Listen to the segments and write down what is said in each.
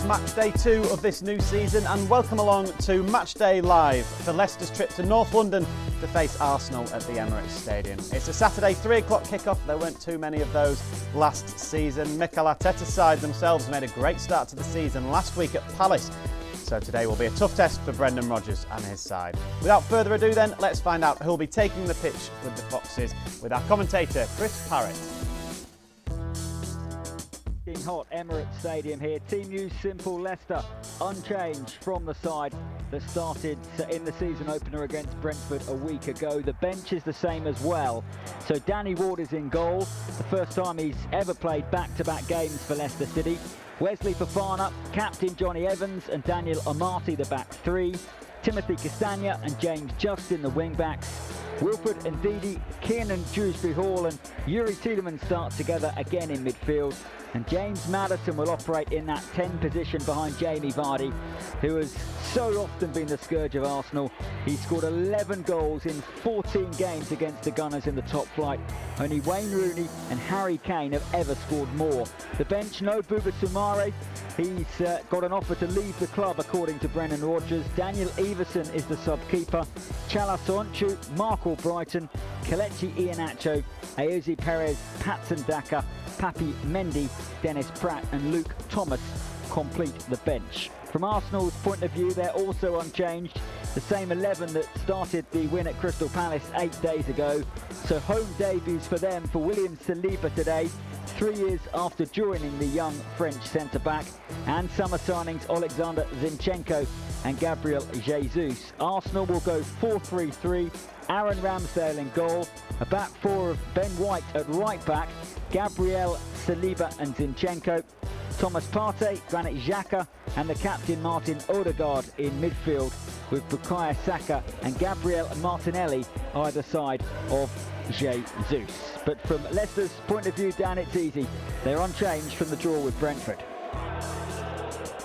match day 2 of this new season, and welcome along to Match Day Live for Leicester's trip to North London to face Arsenal at the Emirates Stadium. It's a Saturday 3 o'clock kickoff. There weren't too many of those last season. Mikel Arteta's side themselves made a great start to the season last week at Palace, so today will be a tough test for Brendan Rodgers and his side. Without further ado then, let's find out who'll be taking the pitch with the Foxes with our commentator Chris Parrott. Hot Emirates Stadium here. Team news simple: Leicester unchanged from the side that started in the season opener against Brentford a week ago. The bench is the same as well. So Danny Ward is in goal, the first time he's ever played back-to-back games for Leicester City. Wesley Fofana, captain Johnny Evans and Daniel Amati the back three. Timothy Castagna and James Justin the wing backs. Wilfred Ndidi, Kiernan Dewsbury-Hall and Yuri Tielemans start together again in midfield. And James Maddison will operate in that 10 position behind Jamie Vardy, who has so often been the scourge of Arsenal. He scored 11 goals in 14 games against the Gunners in the top flight. Only Wayne Rooney and Harry Kane have ever scored more. The bench, no Buba Soumare. He's got an offer to leave the club according to Brendan Rodgers. Daniel Everson is the sub-keeper. Chala Soyuncu, Mark Albrighton, Kelechi Iheanacho, Ayoze Perez, Patson Daka, Papi Mendy, Dennis Pratt and Luke Thomas complete the bench. From Arsenal's point of view, they're also unchanged. The same 11 that started the win at Crystal Palace 8 days ago. So home debuts for them for William Saliba today, 3 years after joining the young French centre-back. And summer signings Alexander Zinchenko and Gabriel Jesus. Arsenal will go 4-3-3. Aaron Ramsdale in goal, a back four of Ben White at right back, Gabriel, Saliba and Zinchenko, Thomas Partey, Granit Xhaka and the captain Martin Odegaard in midfield with Bukayo Saka and Gabriel Martinelli either side of Jesus. But from Leicester's point of view, Dan, it's easy. They're unchanged from the draw with Brentford.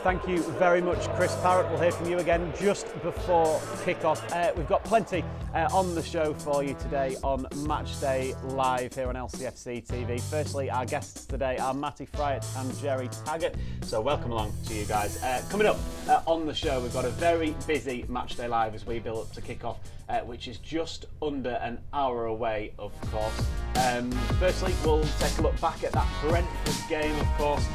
Thank you very much, Chris Parrott. We'll hear from you again just before kick-off. We've got plenty on the show for you today on Matchday Live here on LCFC TV. Firstly, our guests today are Matty Fryatt and Jerry Taggart. So welcome along to you guys. Coming up on the show, we've got a very busy Matchday Live as we build up to kick-off, which is just under an hour away, of course. Firstly, we'll take a look back at that Brentford game, of course.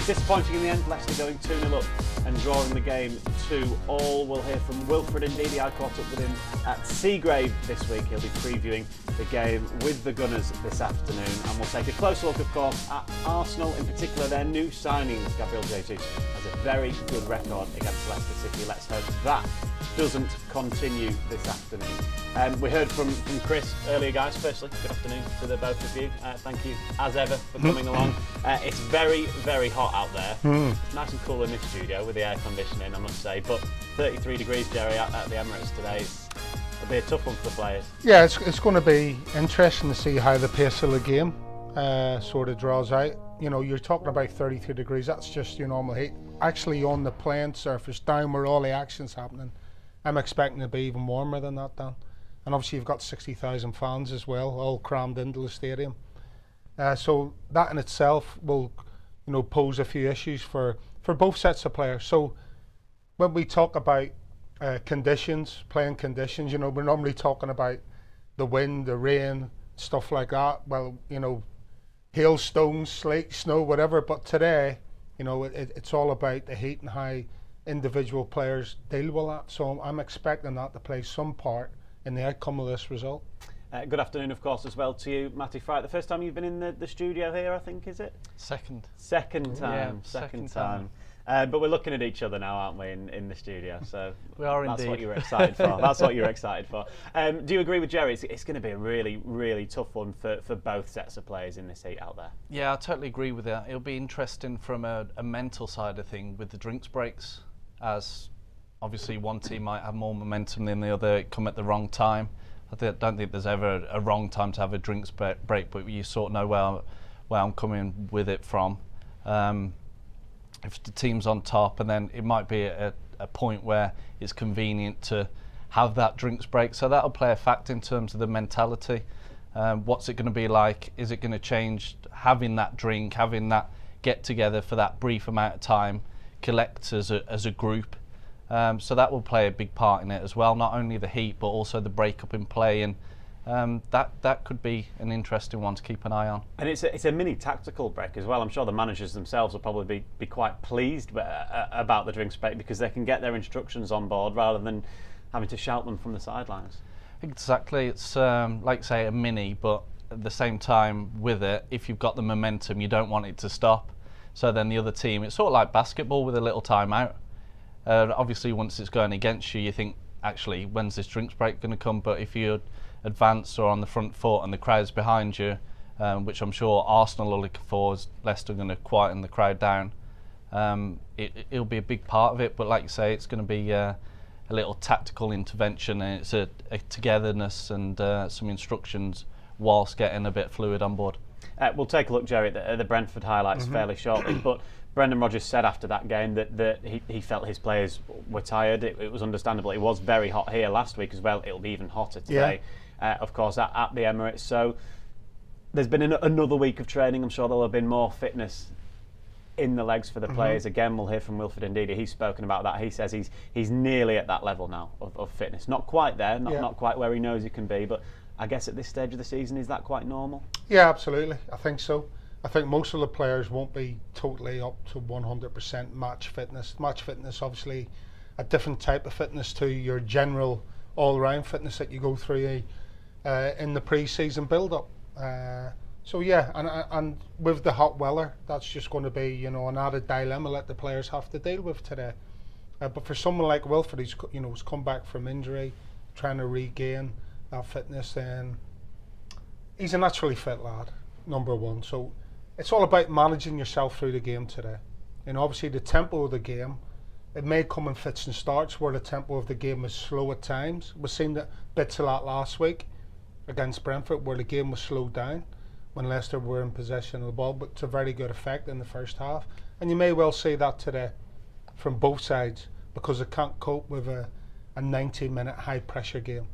Disappointing in the end, Leicester going 2-0 up and drawing the game 2-2. We'll hear from Wilfred Ndidi. I caught up with him at Seagrave this week. He'll be previewing the game with the Gunners this afternoon. And we'll take a closer look, of course, at Arsenal, in particular their new signings. Gabriel Jesus has a very good record against Leicester City. Let's hope that doesn't continue this afternoon. We heard from Chris earlier, guys. Firstly, good afternoon to the both of you. Thank you, as ever, for coming along. It's very, very hot out there. It's nice and cool in this studio with the air conditioning, I must say. But 33 degrees, Jerry, at the Emirates today. It'll be a tough one for the players. Yeah, it's going to be interesting to see how the pace of the game sort of draws out. You know, you're talking about 33 degrees. That's just your normal heat. Actually, on the playing surface, down where all the action's happening, I'm expecting to be even warmer than that, Dan. And obviously you've got 60,000 fans as well, all crammed into the stadium. So that in itself will, you know, pose a few issues for both sets of players. So when we talk about conditions, playing conditions, you know, we're normally talking about the wind, the rain, stuff like that. Well, you know, hailstones, sleet, snow, whatever. But today, you know, it's all about the heat and how individual players deal with that. So I'm expecting that to play some part in the outcome of this result. Good afternoon, of course, as well to you, Matty Fryatt. The first time you've been in the studio here, I think, is it? Second. Second time. Yeah, second time. But we're looking at each other now, aren't we, in the studio? So we are that's indeed. What you're excited for. That's what you're excited for. Do you agree with Jerry? It's going to be a really, really tough one for both sets of players in this heat out there. Yeah, I totally agree with that. It'll be interesting from a mental side of thing with the drinks breaks, as obviously one team might have more momentum than the other, come at the wrong time. Don't think there's ever a wrong time to have a drinks break, but you sort of know where I'm coming with it from. If the team's on top, and then it might be a point where it's convenient to have that drinks break. So that'll play a factor in terms of the mentality. What's it going to be like? Is it going to change having that drink, having that get together for that brief amount of time, collect as a group. So that will play a big part in it as well. Not only the heat, but also the break-up in play, and that could be an interesting one to keep an eye on. And it's a mini tactical break as well. I'm sure the managers themselves will probably be quite pleased about the drinks break, because they can get their instructions on board rather than having to shout them from the sidelines. Exactly. It's like say a mini, but at the same time with it, if you've got the momentum, you don't want it to stop. So then the other team, it's sort of like basketball with a little timeout. Obviously, once it's going against you, you think, actually, when's this drinks break going to come? But if you advance or on the front foot and the crowd's behind you, which I'm sure Arsenal are looking for, as Leicester are going to quieten the crowd down, it'll be a big part of it. But like you say, it's going to be a little tactical intervention, and it's a togetherness and some instructions whilst getting a bit fluid on board. We'll take a look, Jerry, at the Brentford highlights fairly shortly, but Brendan Rodgers said after that game that he felt his players were tired. It was understandable. It was very hot here last week as well. It'll be even hotter today, of course, at the Emirates. So there's been another week of training. I'm sure there'll have been more fitness in the legs for the players. Again, we'll hear from Wilfred Ndidi. He's spoken about that. He says he's nearly at that level now of fitness. Not quite there, not quite where he knows he can be, but I guess at this stage of the season, is that quite normal? Yeah, absolutely. I think so. I think most of the players won't be totally up to 100% match fitness. Match fitness, obviously, a different type of fitness to your general all-round fitness that you go through in the pre-season build-up. So yeah, and with the hot weather, that's just going to be an added dilemma that the players have to deal with today. But for someone like Wilfred, who's come back from injury, trying to regain that fitness, then he's a naturally fit lad, number one. So it's all about managing yourself through the game today. Obviously the tempo of the game, it may come in fits and starts where the tempo of the game is slow at times. We've seen bits of that last week against Brentford, where the game was slowed down when Leicester were in possession of the ball, but to very good effect in the first half. And you may well see that today from both sides, because they can't cope with a 90-minute high pressure game.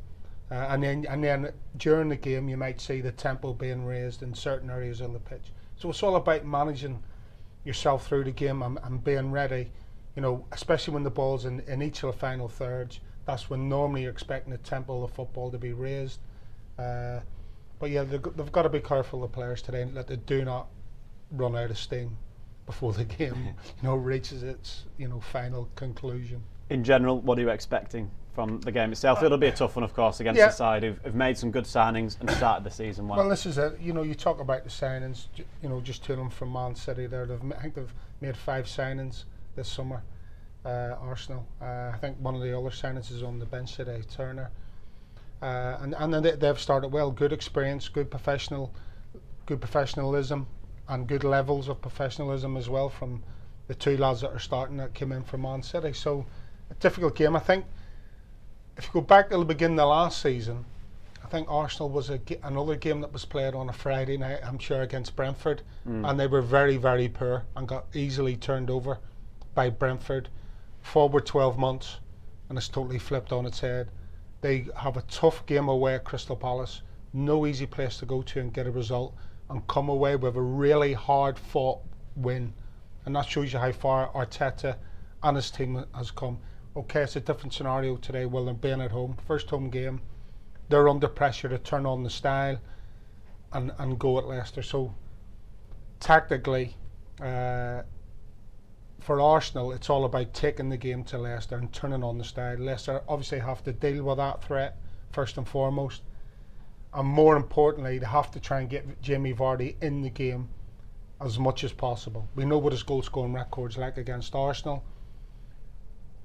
And then during the game you might see the tempo being raised in certain areas of the pitch. So it's all about managing yourself through the game and being ready, especially when the ball's in each of the final thirds. That's when normally you're expecting the tempo of football to be raised. But yeah, they've got to be careful, the players today, that they do not run out of steam before the game reaches its final conclusion. In general, what are you expecting from the game itself? It'll be a tough one, of course, against the side who've made some good signings and started the season well. Well, this is it. You talk about the signings. Just to them from Man City there. I think they've made 5 signings this summer. Arsenal. I think one of the other signings is on the bench today, Turner. And then they've started well. Good experience, good professionalism, and good levels of professionalism as well from the 2 lads that are starting that came in from Man City. So a difficult game. I think if you go back to the beginning of last season, I think Arsenal was another game that was played on a Friday night, I'm sure, against Brentford, and they were very, very poor and got easily turned over by Brentford. Forward 12 months and it's totally flipped on its head. They have a tough game away at Crystal Palace, no easy place to go to and get a result, and come away with a really hard fought win. And that shows you how far Arteta and his team has come. Okay, it's a different scenario today. Well, they're being at home, first home game, they're under pressure to turn on the style and go at Leicester. So tactically, for Arsenal, it's all about taking the game to Leicester and turning on the style. Leicester obviously have to deal with that threat first and foremost, and more importantly, they have to try and get Jamie Vardy in the game as much as possible. We know what his goal scoring record's like against Arsenal,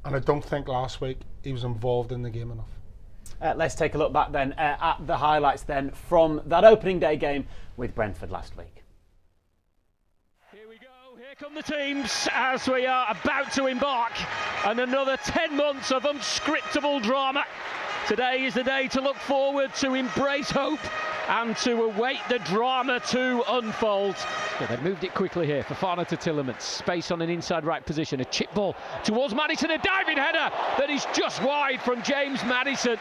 and I don't think last week he was involved in the game enough. Let's take a look back then at the highlights then from that opening day game with Brentford last week. Here we go, here come the teams as we are about to embark on another 10 months of unscriptable drama. Today is the day to look forward, to embrace hope and to await the drama to unfold. Yeah, they've moved it quickly here. Fofana to Tielemans, space on an inside right position, a chip ball towards Maddison, a diving header that is just wide from James Maddison.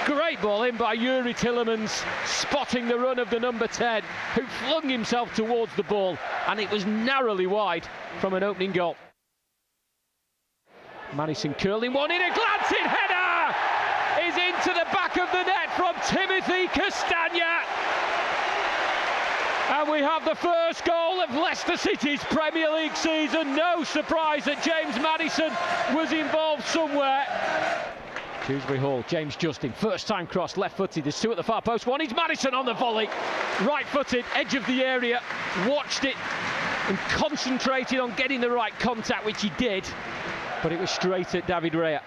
Great ball in by Yuri Tielemans, spotting the run of the number 10, who flung himself towards the ball, and it was narrowly wide from an opening goal. Maddison curling one in, a glancing header is into the back of the net from Timothy Castagna. And we have the first goal of Leicester City's Premier League season. No surprise that James Maddison was involved somewhere. Dewsbury Hall, James Justin, first time cross, left-footed, there's two at the far post, one is Maddison on the volley, right-footed, edge of the area, watched it and concentrated on getting the right contact, which he did, but it was straight at David Raya.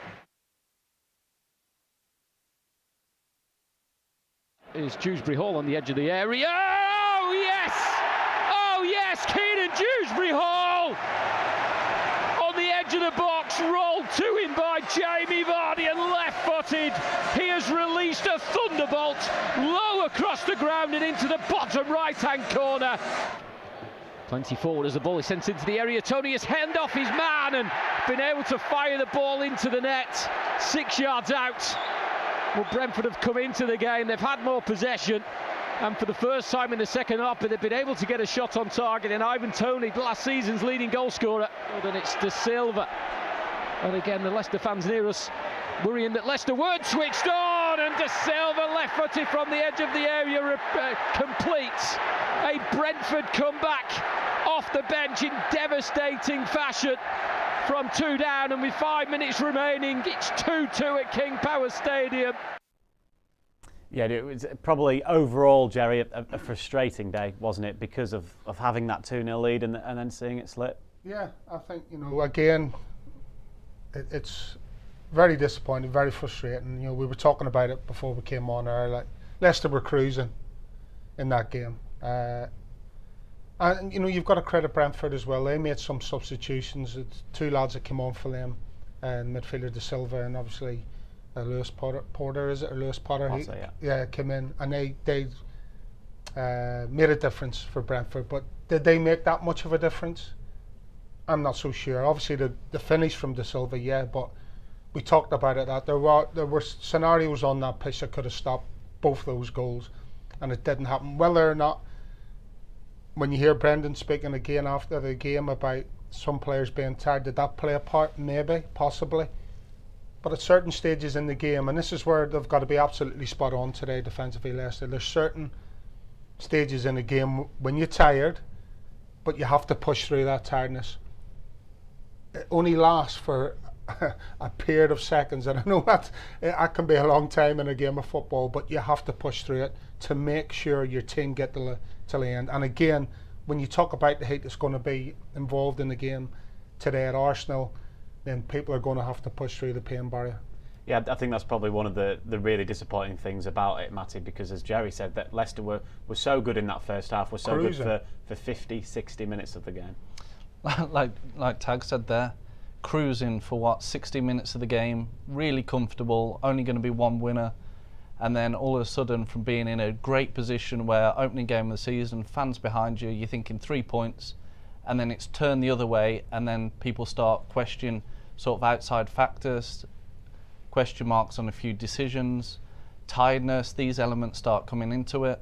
Is Dewsbury Hall on the edge of the area, oh yes, Keenan Dewsbury Hall on the edge of the box, rolled to him by Jamie Vardy and left-footed. He has released a thunderbolt low across the ground and into the bottom right-hand corner. Plenty forward as the ball is sent into the area. Tony has hemmed off his man and been able to fire the ball into the net, 6 yards out. Well, Brentford have come into the game, they've had more possession, and for the first time in the second half, they've been able to get a shot on target. And Ivan Toney, last season's leading goal scorer, and it's De Silva. And again, the Leicester fans near us worrying that Leicester weren't switched on, and De Silva left-footed from the edge of the area completes a Brentford comeback off the bench in devastating fashion from 2 down, and with 5 minutes remaining, it's 2-2 at King Power Stadium. Yeah, it was probably overall, Jerry, a frustrating day, wasn't it, because of having that 2-0 lead and then seeing it slip? Yeah, I think, again, it's very disappointing, very frustrating. We were talking about it before we came on air. Like, Leicester were cruising in that game. And you've got to credit Brentford as well. They made some substitutions. It's 2 lads that came on for them, and midfielder De Silva and obviously Lewis Porter, is it, or Lewis Potter? Yeah, came in, and they made a difference for Brentford. But did they make that much of a difference? I'm not so sure. Obviously, the finish from De Silva, yeah, but we talked about it that there were scenarios on that pitch that could have stopped both those goals, and it didn't happen. Whether or not, when you hear Brendan speaking again after the game about some players being tired, did that play a part? Maybe, possibly. But at certain stages in the game, and this is where they've got to be absolutely spot on today defensively, Leicester, there's certain stages in the game when you're tired, but you have to push through that tiredness. It only lasts for a period of seconds, and I know that can be a long time in a game of football, but you have to push through it to make sure your team get to the end. And again, when you talk about the heat that's going to be involved in the game today at Arsenal, then people are going to have to push through the pain barrier. Yeah, I think that's probably one of the really disappointing things about it, Matty, because as Jerry said, that Leicester were so good in that first half, were so cruising. Good for 50, 60 minutes of the game. Like Tag said there, cruising for 60 minutes of the game, really comfortable, only going to be one winner, and then all of a sudden, from being in a great position where opening game of the season, fans behind you, you're thinking 3 points, and then it's turned the other way, and then people start questioning sort of outside factors, question marks on a few decisions, tiredness, these elements start coming into it.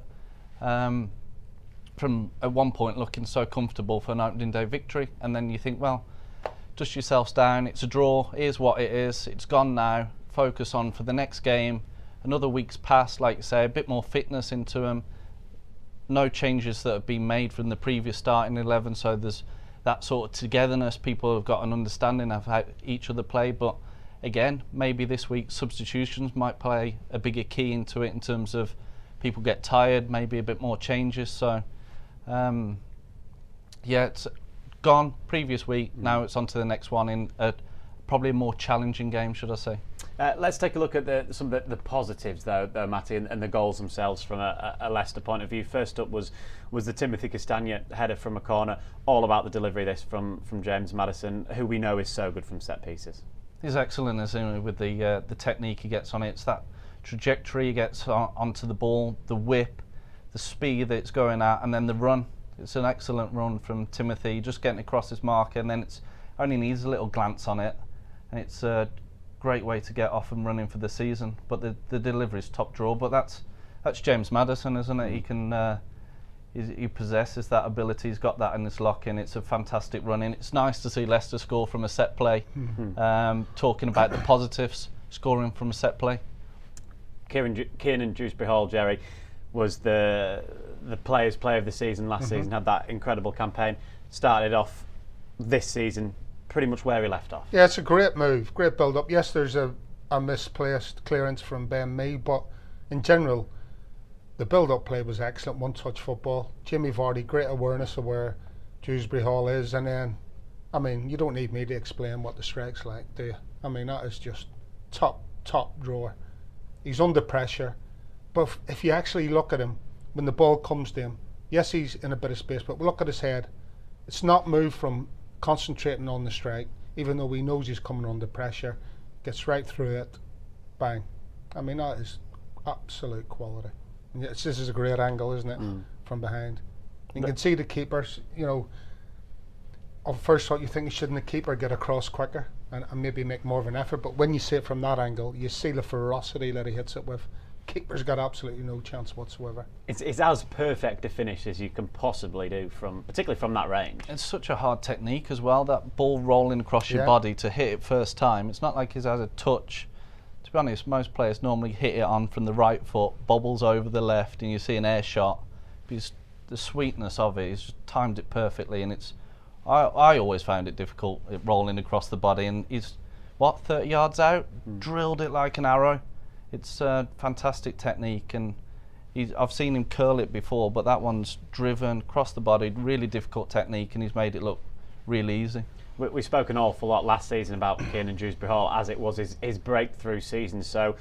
From at one point looking so comfortable for an opening day victory, and then you think, well, dust yourselves down, it's a draw, here's what it is, it's gone now, focus on for the next game. Another week's passed, like you say, a bit more fitness into them, no changes that have been made from the previous starting 11, so there's that sort of togetherness, people have got an understanding of how each other play. But again, maybe this week substitutions might play a bigger key into it in terms of people get tired, maybe a bit more changes. So yeah, it's gone previous week, now it's on to the next one in probably a more challenging game, should I say. Let's take a look at some of the positives though Matty, and the goals themselves from a Leicester point of view. First up was the Timothy Castagna header from a corner, all about the delivery this from James Maddison, who we know is so good from set pieces. He's excellent, isn't he, with the technique he gets on it. It's that trajectory he gets onto the ball, the whip, the speed that it's going at, and then the run. It's an excellent run from Timothy, just getting across his marker, and then it's only needs a little glance on it, and it's a great way to get off and running for the season. But the delivery is top draw. But that's James Maddison, isn't it? he possesses that ability. He's got that in his lock-in. It's a fantastic run-in. It's nice to see Leicester score from a set play. Talking about the positives, scoring from a set play. Kiernan Dewsbury-Hall, Jerry, was the Players' Player of the season last season. Had that incredible campaign. Started off this season pretty much where he left off. Yeah, it's a great move, great build-up. Yes, there's a misplaced clearance from Ben Mee, but in general, the build-up play was excellent. One-touch football. Jamie Vardy, great awareness of where Dewsbury-Hall is, and then, I mean, you don't need me to explain what the strike's like, do you? I mean, that is just top drawer. He's under pressure, but if you actually look at him, when the ball comes to him, yes, he's in a bit of space, but look at his head. It's not moved from concentrating on the strike, even though he knows he's coming under pressure, gets right through it, bang. I mean, that is absolute quality. And this is a great angle, isn't it, from behind. You can see the keepers, you know, on first thought you think, shouldn't the keeper get across quicker and maybe make more of an effort, but when you see it from that angle, you see the ferocity that he hits it with. Keeper's got absolutely no chance whatsoever. It's as perfect a finish as you can possibly do, particularly from that range. It's such a hard technique as well, that ball rolling across your body to hit it first time. It's not like he has a touch. To be honest, most players normally hit it on from the right foot, bobbles over the left, and you see an air shot. Because the sweetness of it, he's just timed it perfectly, and it's. I always found it difficult, it rolling across the body, and he's 30 yards out, drilled it like an arrow. It's a fantastic technique, and I've seen him curl it before, but that one's driven across the body, really difficult technique, and he's made it look really easy. We spoke an awful lot last season about Kiernan Dewsbury-Hall as it was his breakthrough season. So,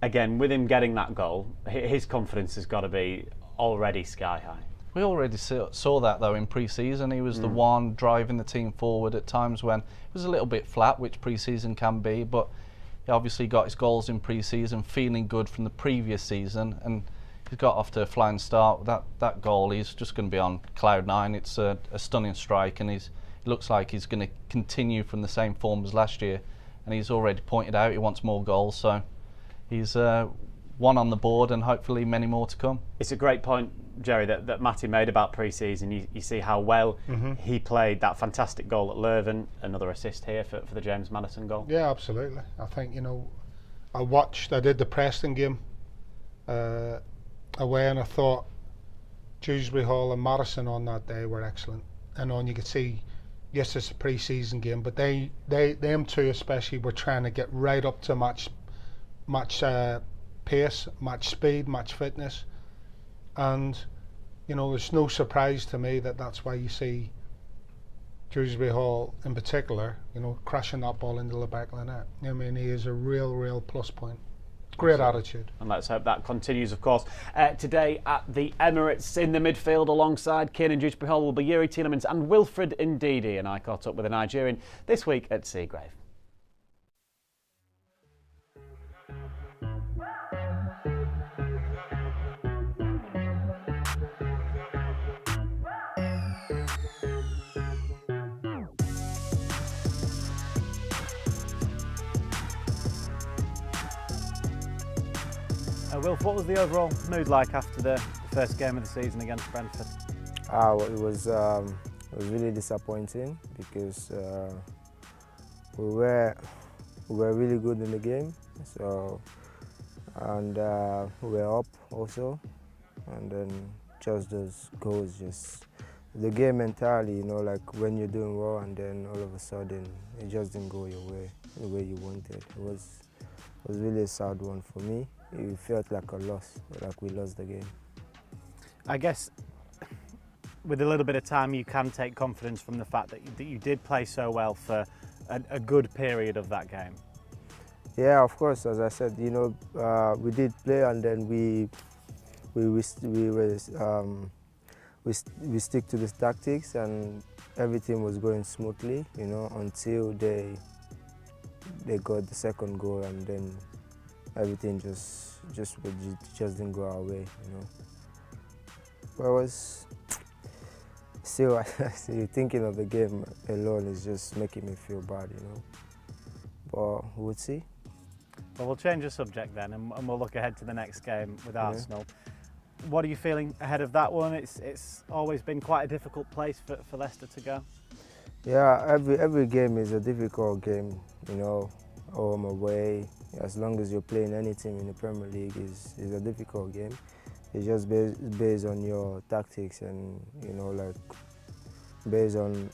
again, with him getting that goal, his confidence has got to be already sky high. We already saw that though in pre-season. He was the one driving the team forward at times when it was a little bit flat, which pre-season can be, but he obviously got his goals in pre-season, feeling good from the previous season, and he's got off to a flying start. That goal, he's just going to be on cloud nine. It's a stunning strike, and it looks like he's going to continue from the same form as last year, and he's already pointed out he wants more goals, so he's one on the board and hopefully many more to come. It's a great point, Jerry, that Matty made about pre-season. You see how well he played. That fantastic goal at Leuven, another assist here for the James Maddison goal. Yeah, absolutely. I think, you know, I did the Preston game away, and I thought Dewsbury-Hall and Maddison on that day were excellent. And you could see, yes, it's a pre-season game, but them two especially were trying to get right up to match pace, match speed, match fitness. And, you know, it's no surprise to me that's why you see Dewsbury-Hall in particular, you know, crashing that ball into the back of the net. I mean, he is a real plus point. Great attitude. And let's hope that continues, of course. Today at the Emirates in the midfield alongside Kiernan Dewsbury-Hall will be Youri Tielemans and Wilfred Ndidi, and I caught up with a Nigerian this week at Seagrave. Wilf, what was the overall mood like after the first game of the season against Brentford? Well, it was really disappointing because we were really good in the game, so and we were up also, and then just those goals, just the game entirely, you know, like when you're doing well and then all of a sudden it just didn't go your way, the way you wanted. It was really a sad one for me. It felt like a loss, like we lost the game. I guess with a little bit of time you can take confidence from the fact that you did play so well for a good period of that game. Yeah, of course, as I said, you know, we did play, and then we stick to the tactics, and everything was going smoothly, you know, until they got the second goal, and then everything just didn't go our way, you know. But I was still thinking of the game alone is just making me feel bad, you know. But we'll see. Well, we'll change the subject then, and we'll look ahead to the next game with Arsenal. What are you feeling ahead of that one? It's always been quite a difficult place for Leicester to go. Yeah, every game is a difficult game, you know, home, away. As long as you're playing any team in the Premier League is a difficult game. It's just based on your tactics and, you know, like based on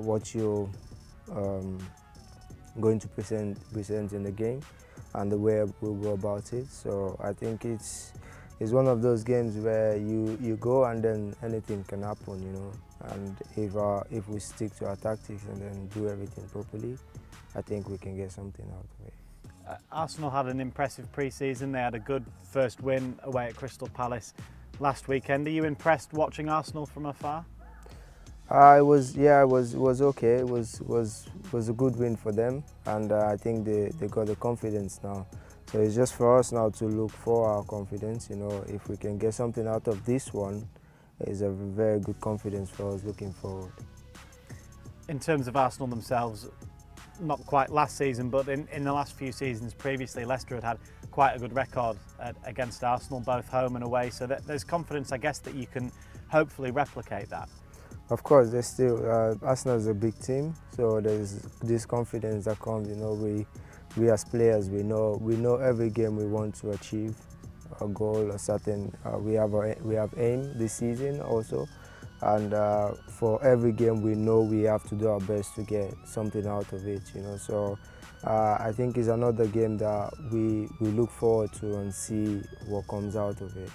what you're going to present in the game and the way we'll go about it. So I think it's one of those games where you go and then anything can happen, you know. And if we stick to our tactics and then do everything properly, I think we can get something out of it. Arsenal had an impressive pre-season. They had a good first win away at Crystal Palace last weekend. Are you impressed watching Arsenal from afar? It was okay. It was a good win for them, and I think they got the confidence now. So it's just for us now to look for our confidence. You know, if we can get something out of this one, it's a very good confidence for us looking forward. In terms of Arsenal themselves, not quite last season, but in the last few seasons previously, Leicester had quite a good record against Arsenal, both home and away. So there's confidence, I guess, that you can hopefully replicate that. Of course, there's still Arsenal is a big team, so there's this confidence that comes. You know, we as players, we know every game we want to achieve a goal, a certain. We have aim this season also, and for every game we know we have to do our best to get something out of it. You know, so I think it's another game that we look forward to and see what comes out of it.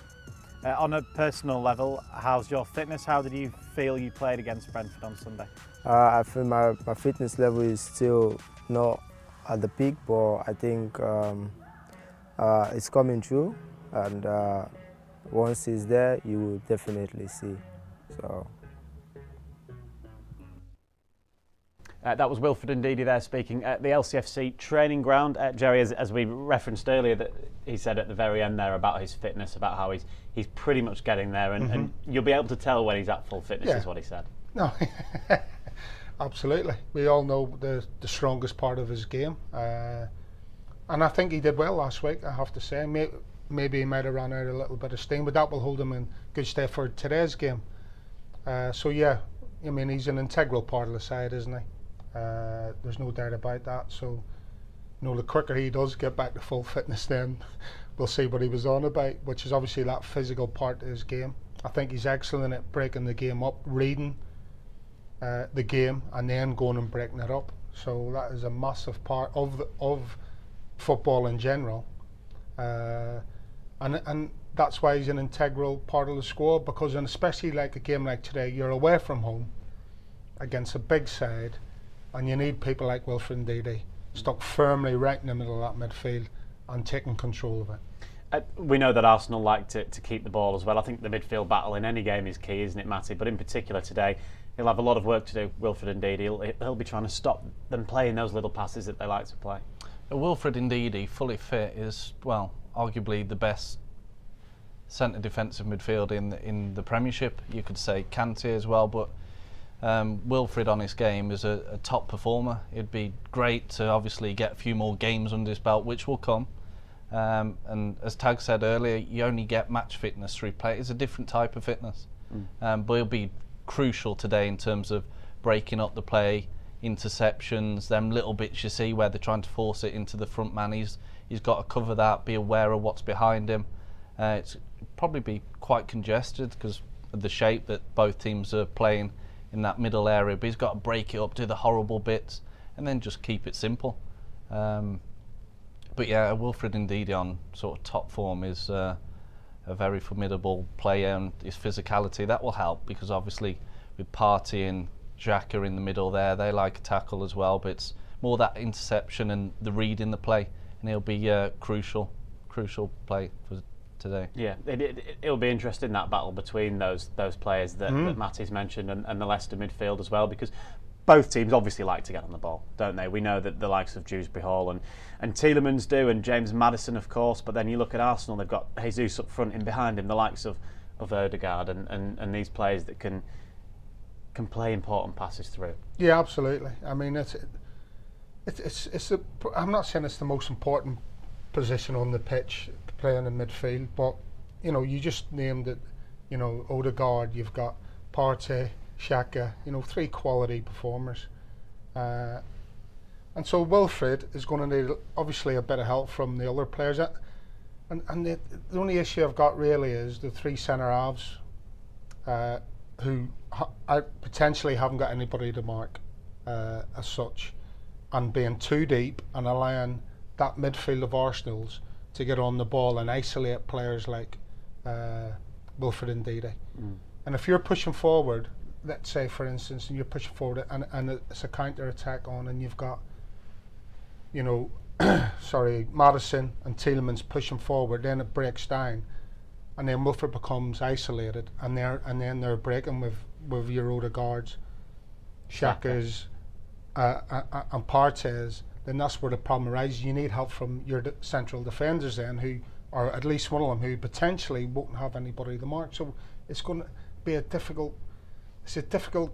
On a personal level, how's your fitness? How did you feel you played against Brentford on Sunday? I feel my fitness level is still not at the peak, but I think it's coming through, and once it's there, you will definitely see. So. That was Wilfred Ndidi there speaking at the LCFC training ground. Jerry, as we referenced earlier, that he said at the very end there about his fitness, about how he's pretty much getting there, and you'll be able to tell when he's at full fitness, is what he said. No, absolutely. We all know the strongest part of his game, and I think he did well last week, I have to say. Maybe he might have run out a little bit of steam, but that will hold him in good stead for today's game. So yeah, I mean, he's an integral part of the side, isn't he? There's no doubt about that. So, you know, the quicker he does get back to full fitness, then we'll see what he was on about, which is obviously that physical part of his game. I think he's excellent at breaking the game up, reading the game, and then going and breaking it up. So that is a massive part of football in general, and that's why he's an integral part of the squad. Because, and especially like a game like today, you're away from home against a big side, and you need people like Wilfred Ndidi stuck firmly right in the middle of that midfield and taking control of it. We know that Arsenal like to keep the ball as well. I think the midfield battle in any game is key, isn't it, Matty? But in particular today, he'll have a lot of work to do, Wilfred Ndidi. He'll be trying to stop them playing those little passes that they like to play. Wilfred Ndidi, fully fit, is, well, arguably the best centre defensive midfield in the Premiership. You could say Kante as well, but Wilfred on his game is a top performer. It'd be great to obviously get a few more games under his belt, which will come. And as Tag said earlier, you only get match fitness through play. It's a different type of fitness. But he'll be crucial today in terms of breaking up the play, interceptions, them little bits you see where they're trying to force it into the front man. He's got to cover that, be aware of what's behind him. It's probably be quite congested because of the shape that both teams are playing in that middle area, but he's got to break it up, do the horrible bits, and then just keep it simple. But yeah, Wilfred Ndidi on sort of top form is a very formidable player, and his physicality, that will help, because obviously with Partey and Xhaka in the middle there, they like a tackle as well, but it's more that interception and the read in the play, and he'll be crucial play for today. Yeah, it'll be interesting, that battle between those players that Matty's mentioned and the Leicester midfield as well, because both teams obviously like to get on the ball, don't they? We know that the likes of Dewsbury Hall and Tielemans do, and James Maddison, of course, but then you look at Arsenal, they've got Jesus up front and behind him, the likes of Odegaard and these players that can play important passes through. Yeah, absolutely. I mean, I'm not saying it's the most important position on the pitch, to play in the midfield, but you know, you just named it, you know, Odegaard, you've got Partey, Xhaka, you know, 3 quality performers. And so Wilfred is going to need obviously a bit of help from the other players. And the only issue I've got really is the 3 centre halves who potentially haven't got anybody to mark as such, and being too deep and allowing that midfield of Arsenal's to get on the ball and isolate players like Wilfred Ndidi. And if you're pushing forward, let's say for instance, and you're pushing forward and it's a counter attack on, and you've got, you know, Maddison and Tielemans pushing forward, then it breaks down, and then Wilfred becomes isolated, and then they're breaking with your Odegaards, Xhaka's, and Partey's. Then that's where the problem arises. You need help from your central defenders then, who, or at least one of them, who potentially won't have anybody to mark. So it's going to be a difficult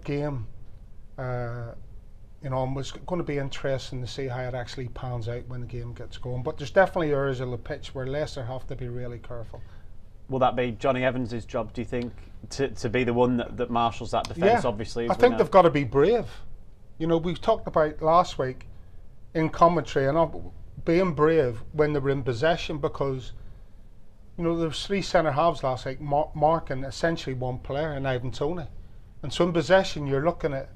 game. You know, and it's going to be interesting to see how it actually pans out when the game gets going. But there's definitely areas of the pitch where Leicester have to be really careful. Will that be Johnny Evans' job, do you think, to be the one that marshals that defence, Yeah, obviously? I think they've got to be brave. You know, we've talked about last week in commentary and being brave when they were in possession, because, you know, there was 3 centre halves last week marking essentially one player, in Ivan Toney. And so in possession, you're looking at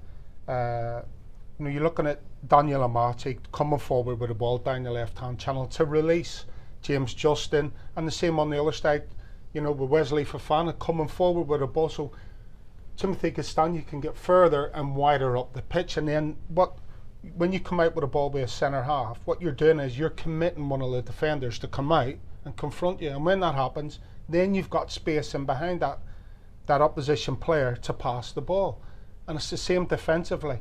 Daniel Amati coming forward with the ball down the left-hand channel to release James Justin, and the same on the other side, you know, with Wesley Fofana coming forward with a ball. So Timothy Castagne can get further and wider up the pitch, and then when you come out with a ball by a centre half, what you're doing is you're committing one of the defenders to come out and confront you, and when that happens, then you've got space in behind that opposition player to pass the ball. And it's the same defensively.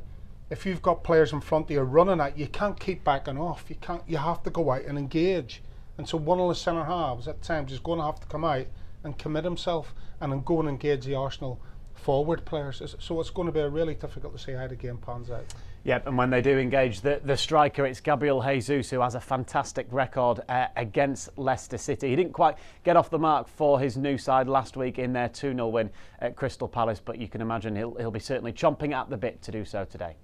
If you've got players in front of you running at you, can't keep backing off. You have to go out and engage. And so one of the centre halves at times is going to have to come out and commit himself and then go and engage the Arsenal forward players. So it's going to be really difficult to see how the game pans out. Yep, and when they do engage the striker, it's Gabriel Jesus, who has a fantastic record against Leicester City. He didn't quite get off the mark for his new side last week in their 2-0 win at Crystal Palace, but you can imagine he'll be certainly chomping at the bit to do so today.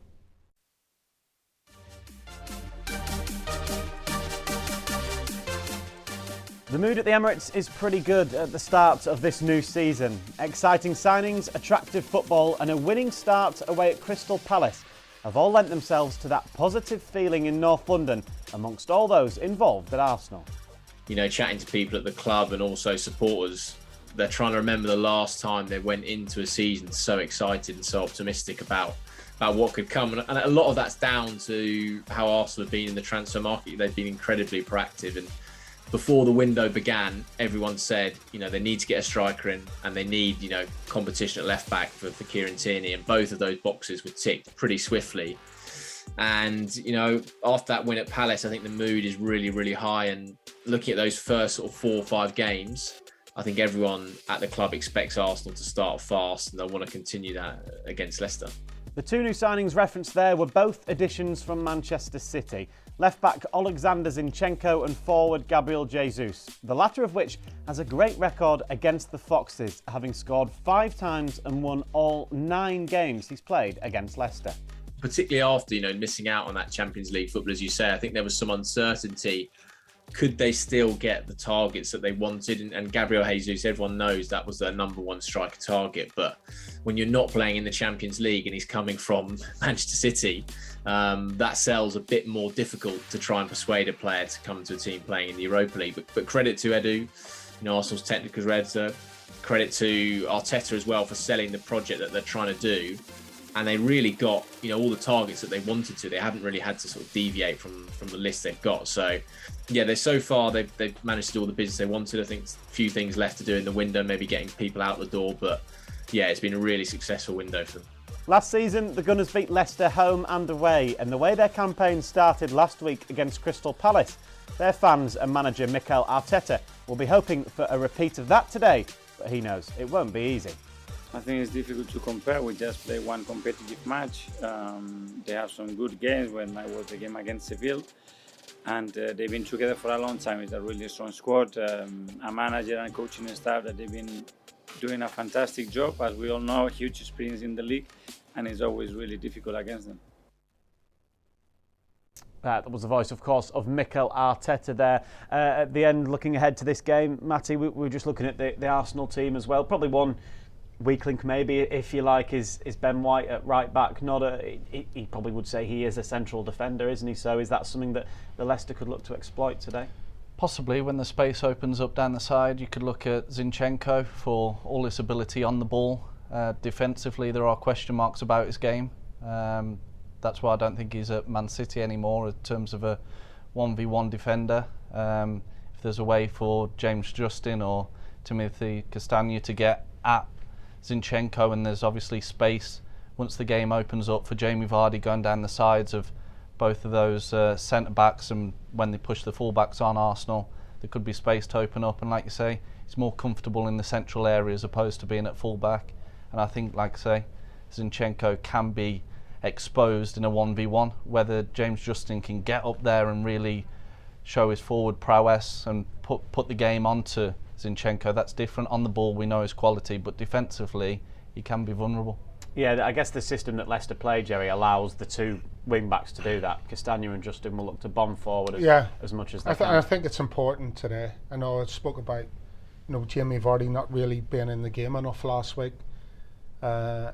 The mood at the Emirates is pretty good at the start of this new season. Exciting signings, attractive football and a winning start away at Crystal Palace have all lent themselves to that positive feeling in North London amongst all those involved at Arsenal. You know, chatting to people at the club and also supporters, they're trying to remember the last time they went into a season so excited and so optimistic about what could come. And a lot of that's down to how Arsenal have been in the transfer market. They've been incredibly proactive, and before the window began, everyone said, you know, they need to get a striker in and they need, you know, competition at left back for Kieran Tierney, and both of those boxes were ticked pretty swiftly. And, you know, after that win at Palace, I think the mood is really, really high, and looking at those first sort of 4 or 5 games, I think everyone at the club expects Arsenal to start fast, and they'll want to continue that against Leicester. The 2 new signings referenced there were both additions from Manchester City. Left-back Alexander Zinchenko and forward Gabriel Jesus, the latter of which has a great record against the Foxes, having scored 5 times and won all 9 games he's played against Leicester. Particularly after, you know, missing out on that Champions League football, as you say, I think there was some uncertainty. Could they still get the targets that they wanted? And Gabriel Jesus, everyone knows that was their number 1 striker target. But when you're not playing in the Champions League and he's coming from Manchester City, that sells a bit more difficult to try and persuade a player to come to a team playing in the Europa League. But credit to Edu, you know, Arsenal's technical director. Credit to Arteta as well for selling the project that they're trying to do. And they really got, you know, all the targets that they wanted to. They haven't really had to sort of deviate from the list they've got. So, yeah, they've managed to do all the business they wanted. I think a few things left to do in the window, maybe getting people out the door. But, yeah, it's been a really successful window for them. Last season, the Gunners beat Leicester home and away. And the way their campaign started last week against Crystal Palace, their fans and manager Mikel Arteta will be hoping for a repeat of that today. But he knows it won't be easy. I think it's difficult to compare. We just played 1 competitive match. They have some good games. When I was the game against Seville, and they've been together for a long time. It's a really strong squad, a manager and coaching staff that they've been doing a fantastic job. As we all know, huge experience in the league, and it's always really difficult against them. That was the voice, of course, of Mikel Arteta there. At the end, looking ahead to this game, Matty, we were just looking at the Arsenal team as well. Probably one weak link, maybe, if you like, is Ben White at right back. He probably would say he is a central defender, isn't he? So is that something that the Leicester could look to exploit today? Possibly, when the space opens up down the side, you could look at Zinchenko for all his ability on the ball. Defensively, there are question marks about his game. That's why I don't think he's at Man City anymore in terms of a 1v1 defender. If there's a way for James Justin or Timothy Castagne to get at Zinchenko, and there's obviously space once the game opens up for Jamie Vardy going down the sides of both of those centre-backs, and when they push the full-backs on Arsenal, there could be space to open up, and like you say, he's more comfortable in the central area as opposed to being at full-back. And I think, like I say, Zinchenko can be exposed in a 1v1. Whether James Justin can get up there and really show his forward prowess and put the game onto Zinchenko, that's different. On the ball we know his quality, but defensively he can be vulnerable. Yeah, I guess the system that Leicester play, Jerry, allows the two wing backs to do that. Castagne and Justin will look to bomb forward as much as they can. I think it's important today. I know I spoke about Jamie Vardy not really being in the game enough last week. And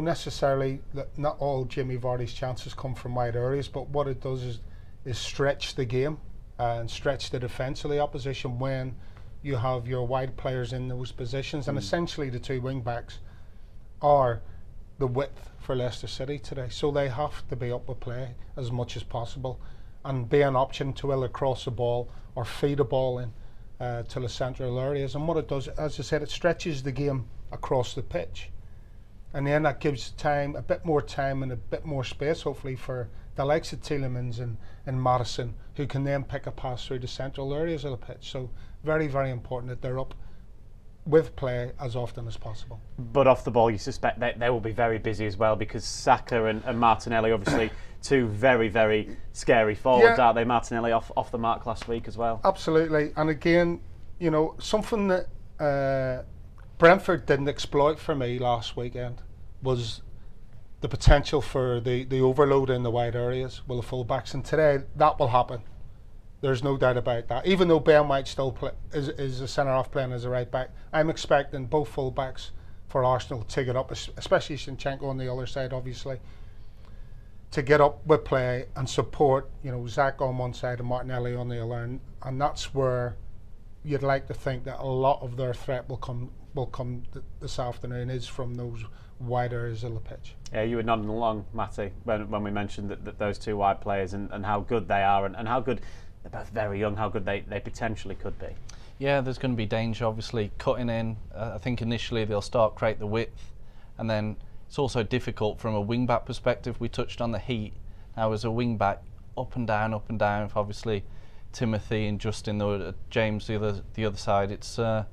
necessarily not all Jamie Vardy's chances come from wide areas, but what it does is stretch the game and stretch the defence of the opposition when you have your wide players in those positions. And essentially the two wing backs are the width for Leicester City today, so they have to be up with play as much as possible and be an option to either cross the ball or feed a ball in to the central areas. And what it does, as I said, it stretches the game across the pitch. And then that gives a bit more time and a bit more space, hopefully, for the likes of Tielemans and Maddison, who can then pick a pass through the central areas of the pitch. So very, very important that they're up with play as often as possible. But off the ball, you suspect that they will be very busy as well, because Saka and Martinelli, obviously, two very, very scary forwards, aren't they? Martinelli off the mark last week as well. Absolutely. And again, something that Brentford didn't exploit for me last weekend was the potential for the overload in the wide areas with the full-backs, and today that will happen. There's no doubt about that. Even though Ben White still is a centre-half playing as a right-back, I'm expecting both full-backs for Arsenal to take it up, especially Zinchenko on the other side, obviously, to get up with play and support, Zach on one side and Martinelli on the other, and that's where you'd like to think that a lot of their threat will come this afternoon is from those wide areas of the pitch. Yeah, you were nodding along, Matty, when we mentioned that those two wide players and how good they are and how good, they're both very young, how good they potentially could be. Yeah, there's going to be danger, obviously, cutting in. I think initially they'll create the width, and then it's also difficult from a wing-back perspective. We touched on the heat. Now as a wing-back, up and down, for obviously Timothy and Justin, James the other side, it's going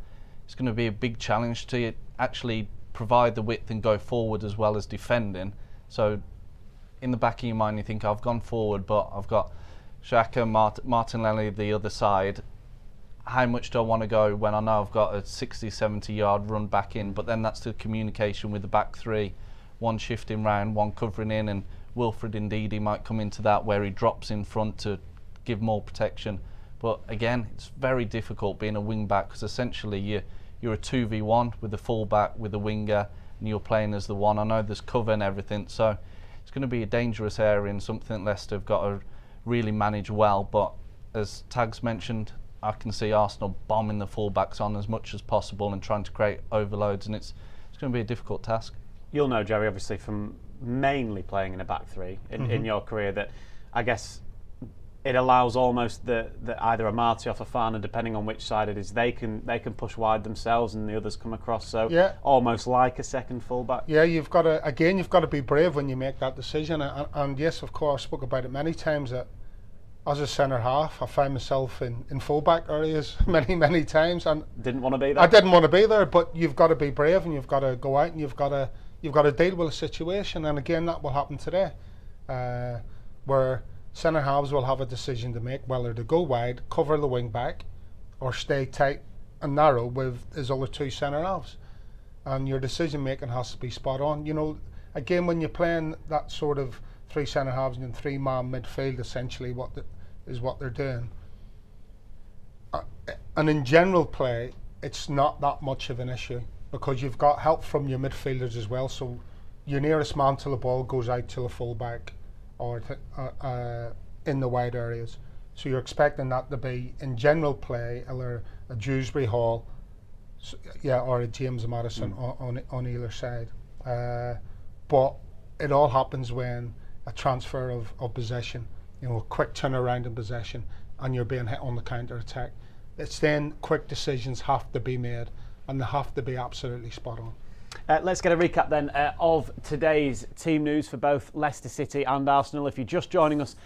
to be a big challenge to actually provide the width and go forward as well as defending. So in the back of your mind you think, I've gone forward but I've got Xhaka, Martinelli the other side. How much do I want to go when I know I've got a 60-70 yard run back in? But then that's the communication with the back three, one shifting round, one covering in, and Wilfred Ndidi might come into that where he drops in front to give more protection. But again, it's very difficult being a wing back, because essentially you're a 2v1 with the full back, with the winger, and you're playing as the one. I know there's cover and everything, so it's going to be a dangerous area and something Leicester have got to really manage well. But as Tags mentioned, I can see Arsenal bombing the full backs on as much as possible and trying to create overloads, and it's going to be a difficult task. You'll know, Jerry, obviously from mainly playing in a back three in your career, that I guess it allows almost that either a Marty or Fofana, depending on which side it is, they can push wide themselves and the others come across. So almost like a second fullback. Yeah, you've got to be brave when you make that decision. And yes, of course, I spoke about it many times that as a centre half, I found myself in fullback areas many times, and didn't want to be there. I didn't want to be there, but you've got to be brave and you've got to go out and you've got to deal with a situation. And again, that will happen today, where centre halves will have a decision to make whether to go wide, cover the wing back, or stay tight and narrow with his other two centre halves. And your decision making has to be spot on. You know, again, when you're playing that sort of three centre halves and three man midfield, essentially is what they're doing. And in general play, it's not that much of an issue because you've got help from your midfielders as well. So your nearest man to the ball goes out to the full back or in the wide areas. So you're expecting that to be in general play either a Dewsbury Hall, or a James Maddison on either side. But it all happens when a transfer of possession, you know, a quick turnaround in possession, and you're being hit on the counter attack. It's then quick decisions have to be made, and they have to be absolutely spot on. Let's get a recap then of today's team news for both Leicester City and Arsenal. If you're just joining us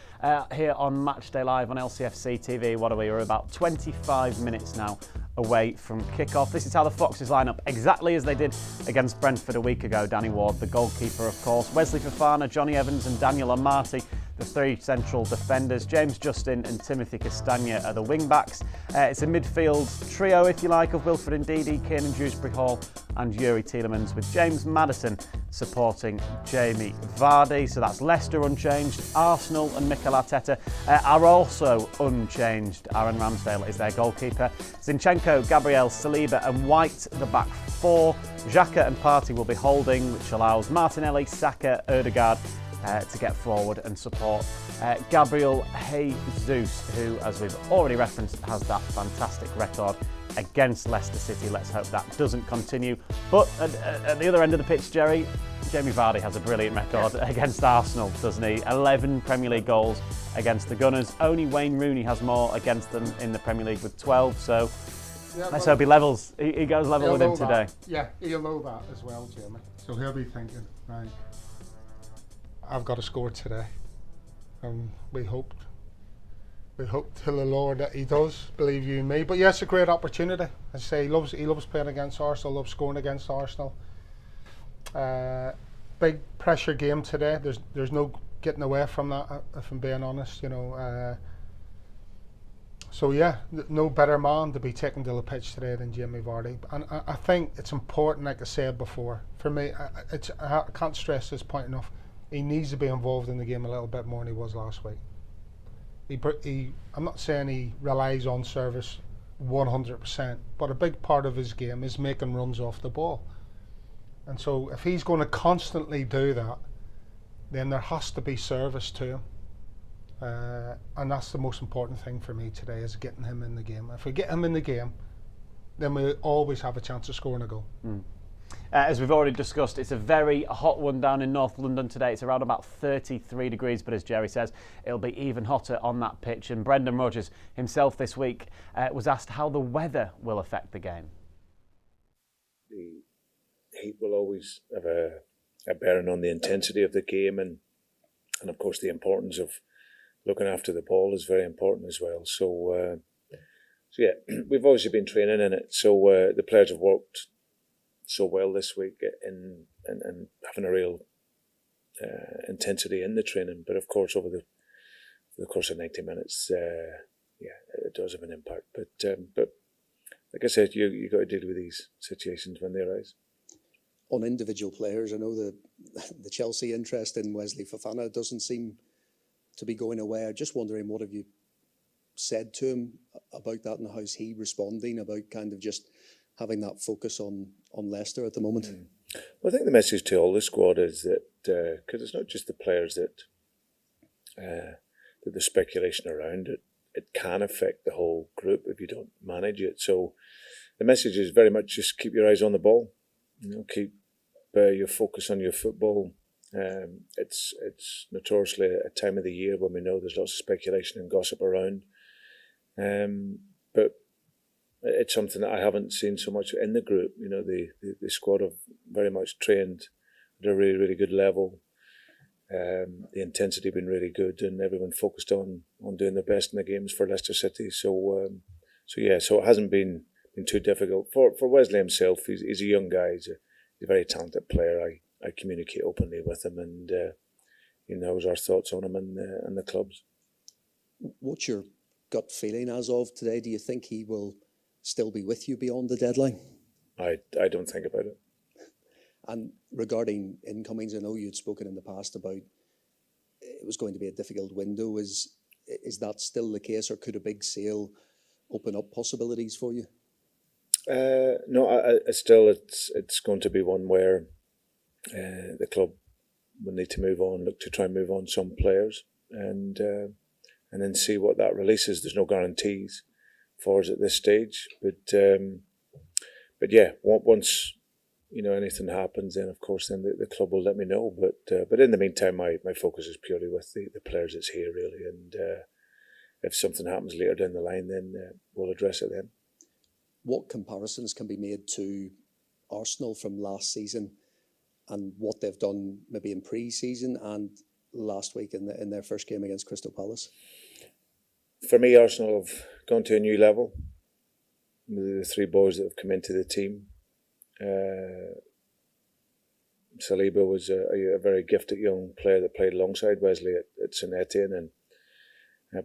here on Matchday Live on LCFC TV, what are we? We're about 25 minutes now away from kick-off. This is how the Foxes line up, exactly as they did against Brentford a week ago. Danny Ward, the goalkeeper, of course. Wesley Fofana, Johnny Evans and Daniel Amati, the three central defenders. James Justin and Timothy Castagna are the wing-backs. It's a midfield trio, if you like, of Wilfred Ndidi, Kiernan Dewsbury Hall and Yuri Tielemans, with James Maddison supporting Jamie Vardy. So that's Leicester unchanged. Arsenal and Mikel Arteta are also unchanged. Aaron Ramsdale is their goalkeeper. Zinchenko, Gabriel, Saliba and White, the back four. Xhaka and Partey will be holding, which allows Martinelli, Saka, Ødegaard to get forward and support Gabriel Jesus, who, as we've already referenced, has that fantastic record against Leicester City. Let's hope that doesn't continue. But at the other end of the pitch, Jerry, Jamie Vardy has a brilliant record against Arsenal, doesn't he? 11 Premier League goals against the Gunners. Only Wayne Rooney has more against them in the Premier League with 12. So let's hope he levels. He goes level with him today. Yeah, he'll know that as well, Jamie. So he'll be thinking, right, I've got to score today. And we hope to the Lord that he does, believe you and me. But yes, a great opportunity. I say he loves playing against Arsenal, loves scoring against Arsenal. Big pressure game today. There's no getting away from that, if I'm being honest, you know. So yeah, no better man to be taken to the pitch today than Jamie Vardy. And I think it's important, like I said before, for me, I can't stress this point enough. He needs to be involved in the game a little bit more than he was last week. I'm not saying he relies on service 100%, but a big part of his game is making runs off the ball. And so if he's going to constantly do that, then there has to be service to him. And that's the most important thing for me today, is getting him in the game. If we get him in the game, then we always have a chance of scoring a goal. As we've already discussed, it's a very hot one down in North London today. It's around about 33 degrees, but as Jerry says, it'll be even hotter on that pitch. And Brendan Rodgers himself this week was asked how the weather will affect the game. The heat will always have a bearing on the intensity of the game, and of course the importance of looking after the ball is very important as well. So yeah, we've obviously been training in it. So the players have worked so well this week and having a real intensity in the training. But of course, over the course of 90 minutes, it does have an impact. But like I said, you got to deal with these situations when they arise. On individual players, I know the Chelsea interest in Wesley Fofana doesn't seem to be going away. I'm just wondering, what have you said to him about that, and how's he responding about kind of just having that focus on Leicester at the moment? Well, I think the message to all the squad is that, because it's not just the players that the speculation around it, it can affect the whole group if you don't manage it. So the message is very much just keep your eyes on the ball, keep your focus on your football. It's notoriously a time of the year when we know there's lots of speculation and gossip around, but it's something that I haven't seen so much in the group. The squad have very much trained at a really, really good level. The intensity been really good, and everyone focused on doing their best in the games for Leicester City. So it hasn't been too difficult for Wesley himself. He's a young guy. He's a very talented player. I communicate openly with him, and he knows our thoughts on him and the clubs. What's your gut feeling as of today? Do you think he will still be with you beyond the deadline? I don't think about it. And regarding incomings, I know you'd spoken in the past about it was going to be a difficult window. Is that still the case, or could a big sale open up possibilities for you? No, it's going to be one where the club will need to move on, look to try and move on some players, and then see what that releases. There's no guarantees for us at this stage, but yeah, once anything happens, then of course then the club will let me know. But in the meantime, my focus is purely with the players that's here really, and if something happens later down the line, then we'll address it then. What comparisons can be made to Arsenal from last season and what they've done maybe in pre-season and last week in their first game against Crystal Palace? For me, Arsenal have gone to a new level. The three boys that have come into the team. Saliba was a very gifted young player that played alongside Wesley at St Etienne,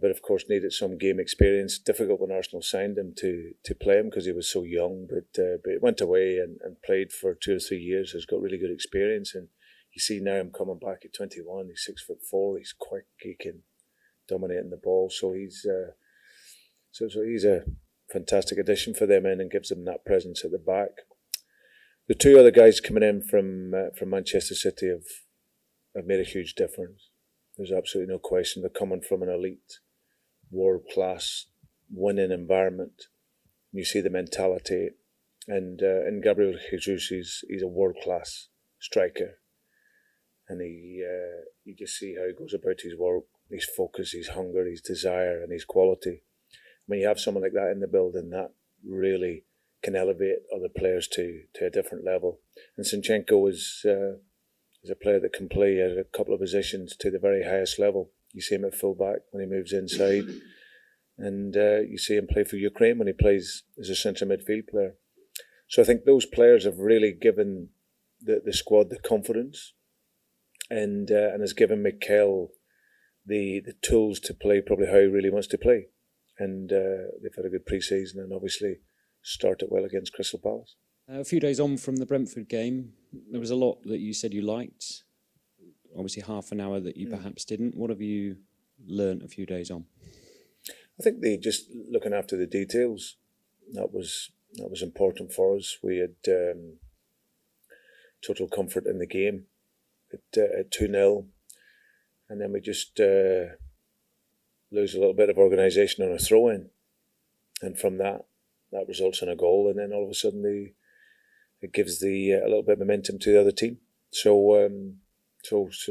but of course needed some game experience. Difficult when Arsenal signed him to play him because he was so young, but he went away and played for 2 or 3 years, has got really good experience, and you see now him coming back at 21, he's 6'4", he's quick, he can dominate in the ball, so he's a fantastic addition for them and gives them that presence at the back. The two other guys coming in from Manchester City have made a huge difference. There's absolutely no question. They're coming from an elite, world-class, winning environment. You see the mentality. And Gabriel Jesus, he's a world-class striker. And you just see how he goes about his work, his focus, his hunger, his desire, and his quality. When you have someone like that in the building, that really can elevate other players to a different level. And Zinchenko is a player that can play at a couple of positions to the very highest level. You see him at full-back when he moves inside, and you see him play for Ukraine when he plays as a centre midfield player. So I think those players have really given the squad the confidence, and has given Mikel the tools to play probably how he really wants to play. And they've had a good pre-season and obviously started well against Crystal Palace. A few days on from the Brentford game, there was a lot that you said you liked. Obviously half an hour that you perhaps didn't. What have you learnt a few days on? I think just looking after the details, that was important for us. We had total comfort in the game at 2-0, and then we just lose a little bit of organisation on a throw-in, and from that results in a goal, and then all of a sudden it gives a little bit of momentum to the other team. So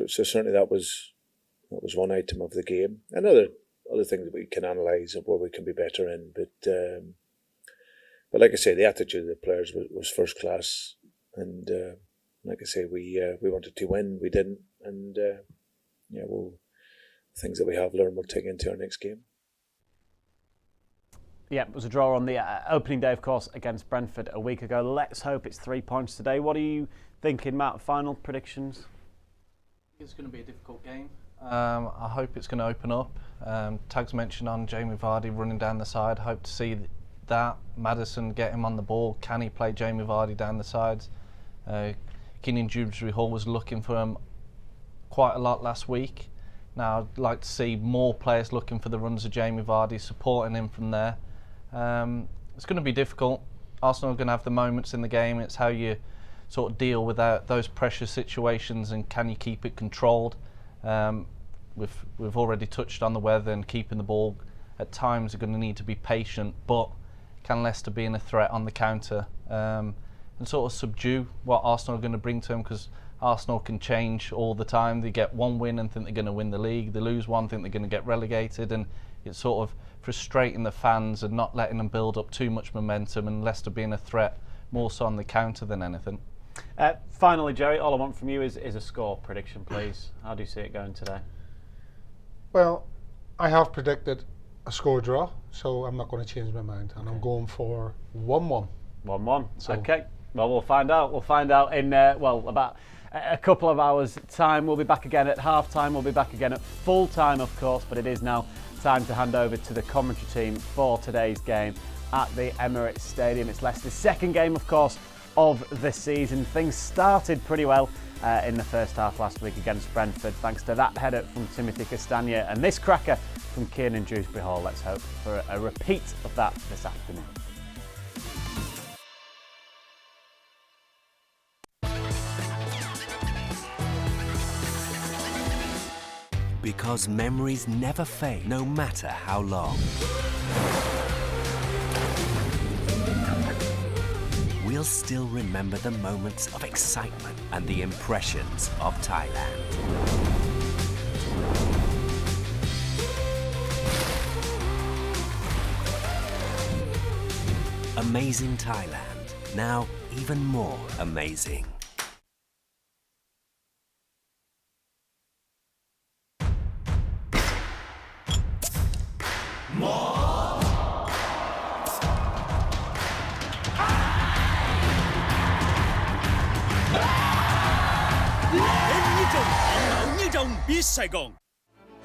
certainly that was one item of the game, and other things that we can analyse of where we can be better in. But like I say, the attitude of the players was first class, and like I say, we wanted to win, we didn't, and things that we have learned we'll take into our next game. Yeah, it was a draw on the opening day, of course, against Brentford a week ago. Let's hope it's 3 points today. What are you thinking, Matt? Final predictions? It's going to be a difficult game. I hope it's going to open up. Tags mentioned on Jamie Vardy running down the side. Hope to see that. Maddison get him on the ball. Can he play Jamie Vardy down the sides? Keane Dewsbury Hall was looking for him quite a lot last week. Now I'd like to see more players looking for the runs of Jamie Vardy, supporting him from there. It's going to be difficult. Arsenal are going to have the moments in the game. It's how you sort of deal with those pressure situations, and can you keep it controlled. We've already touched on the weather, and keeping the ball at times are going to need to be patient, but can Leicester be in a threat on the counter and sort of subdue what Arsenal are going to bring to them, because Arsenal can change all the time. They get one win and think they're going to win the league. They lose one, think they're going to get relegated, and it's sort of frustrating the fans and not letting them build up too much momentum, and Leicester being a threat more so on the counter than anything. Finally, Jerry, all I want from you is a score prediction, please. How do you see it going today? Well, I have predicted a score draw, so I'm not going to change my mind, and I'm going for 1-1. 1-1. Okay. Well, we'll find out. We'll find out in about a couple of hours' time. We'll be back again at half time. We'll be back again at full time, of course, but it is now time to hand over to the commentary team for today's game at the Emirates Stadium. It's Leicester's second game, of course, of the season. Things started pretty well in the first half last week against Brentford, thanks to that header from Timothy Castagna and this cracker from Kiernan Dewsbury Hall. Let's hope for a repeat of that this afternoon. Because memories never fade, no matter how long. We'll still remember the moments of excitement and the impressions of Thailand. Amazing Thailand, now even more amazing.